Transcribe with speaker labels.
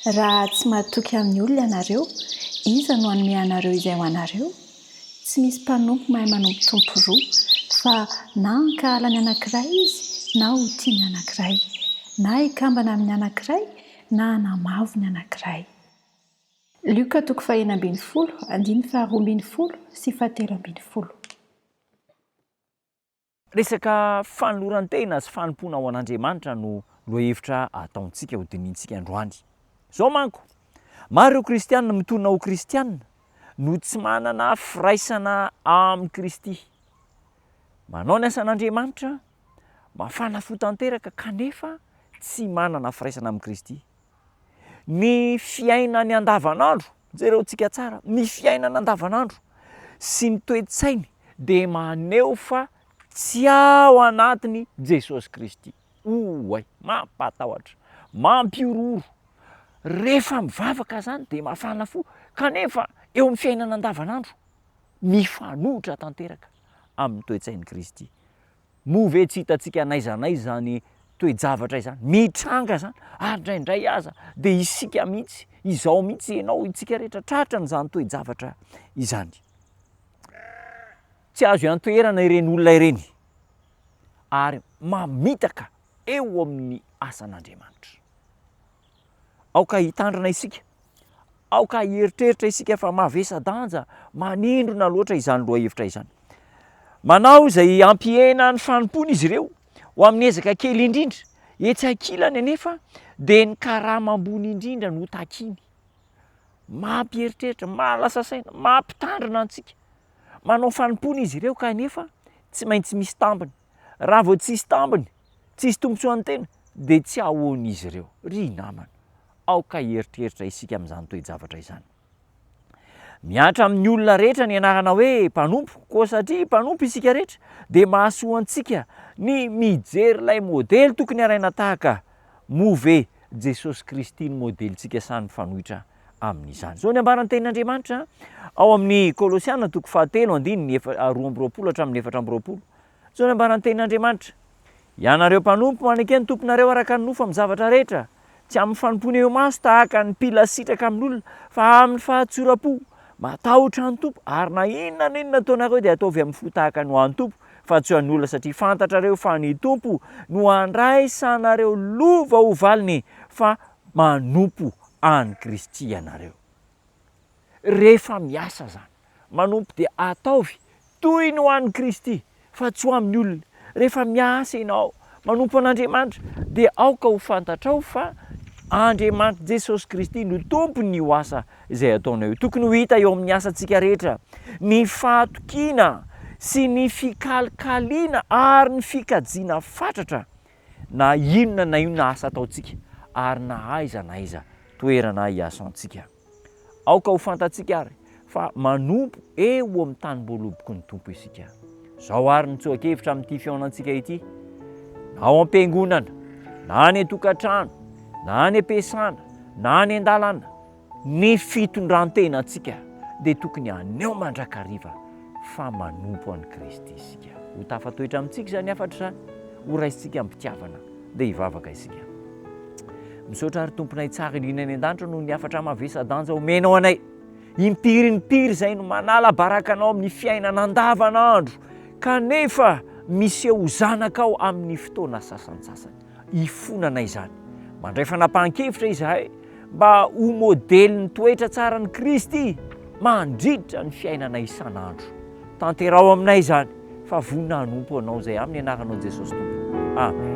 Speaker 1: Raha tsy mahatoky amin'ny olona ianareo, iza no hanome anareo izay ho anareo? Tsy misy mpanompo mahay manompo tompo roa, fa na hankahala ny anankiray izy, na ho tia ny anankiray, na hikambana amin'ny anankiray, na hanamavo ny anankiray. Lioka 12:12 sy 13.
Speaker 2: Resaka fanoloran-tena sy fanompoana ao an'Andriamanitra no lohahevitra ataontsika ho dinintsika androany. Zao manko, maro ireo kristianina mitonona ho kristianina no tsy manana firaisana amin'ny Kristy. Manao ny asan'Andriamanitra, mafana fo tanteraka kanefa tsy manana firaisana amin'ny Kristy. Ny fiainany andavanandro, jerentsika tsara, ny fiainana andavanandro sy ny toe-tsainy dia maneho fa tsy ao anatiny Jesosy Kristy. Oay, mampatahotra, mampiororo. Rehefa mivavaka zany dia mafana fo, kanefa eo amin'ny fiainana andavanandro mifanohitra tanteraka amin'ny toe-tsain'i Kristy. Moa ve tsy hitantsika naizanaiza zany toe-javatra izany, mitranga zany, ary indraindray aza dia isika mihitsy, izao mihitsy ianao, itsika rehetra tratrany izany toe-javatra izany. Tsy azo iantoerana ireny olona ireny ary mamitaka eo amin'ny asan'Andriamanitra. Aoka hitandrina isika, aoka hieritreritra isika fa mavesa-danja, manindrona loatra izany lohahevitra izany. Manao izay ampihena ny fanompona izy ireo ho amin'ny ezaka kely indrindra, etsy ankilany anefa dia ny karama ambony indrindra no takiny. Mampieritreritra, mahalasa saina, mampitandrina antsika. Manao fanompona izy ireo kanefa tsy maintsy misy tambiny. Raha vao tsisy tambiny, tsisy tombontsoan'ny tena, dia tsy ahoan'izy ireo. Ry namana, aoka hieritreritra isika amin'izany toe-javatra izany. Miatra amin'ny olona rehetra ny anarana hoe mpanompo, koa satria mpanompo isika rehetra dia mahasoa antsika ny mijery ilay modely tokony araina tahaka moa ve Jesosy Kristy ny modelintsika samy fanohitra amin'izany. Zao ny ambaran'ny tenin'Andriamanitra ao amin'ny Kolosiana 2:2-4. Zao ny ambaran'ny tenin'Andriamanitra: ianareo mpanompo manekena ny tomponareo araka ny nofo amin'ny zavatra rehetra, tsy amin'ny fanompona eo maso tahaka ny mpila sitraka amin'olona, fa amin'ny fahatsoram-po. Matahotra ny tompo, ary na inona n'inona ataonareo dia ataovy amin'ny fo tahaka ny ho an'ny tompo, fa tsy ho an'ny olona, satria fantatrareo fa ny tompo no andraisanareo lova ho valiny, fa manompo an'i Kristy ianareo. Rehefa miasa zany, manompo dia ataovy toy ny ho an'i Kristy, fa tsy ho amin'ny olona. Rehefa miasa ianao manompo an'Andriamanitra dia aoka ho fantatrao fa Andriamanitra Jesosy Kristy no tompony io asa izay ataonao io. Tokony ho hita eo amin'ny asantsika rehetra ny fahatokiana sy ny fikalokaliana ary ny fikajiana fatratra na inona na inona asa ataontsika, ary na aiza toerana hiasantsika. Aoka ho fantatsika ary fa manompo eo amin'ny tanimboloboky ny tompo isika. Zao ary ny tsoakevitra amin'ity fiaonantsika ity: na ao am-piangonana, na any an-tokantrano, na any am-piasana, na any an-dalana, ny fitondran-tenantsika dia tokony aneo mandrakariva fa manompo an'i Kristy isika. Ho tafatoetra amintsika izany afatra izany, ho raisitsika amin'ny mpitiavana dia hivavaka isika. Misaotra ary tomponay tsara indrindra any an-danitra no ny afatra mavesa-danja omenao anay. Impirimpiry izay no manala barakanao amin'ny fiainana andavanandro, kanefa miseho zanakao amin'ny fotoana sasansasany. Ifonana izany. Mandray fanapahan-kevitra izahay mba ho modelin'ny toetra tsara ny Kristy, mandritra ny fiainana isan'andro. Tanterao aminay izany, fa vonina hanompo anao izay amin'ny anaranao Jesosy Tompo. Amen.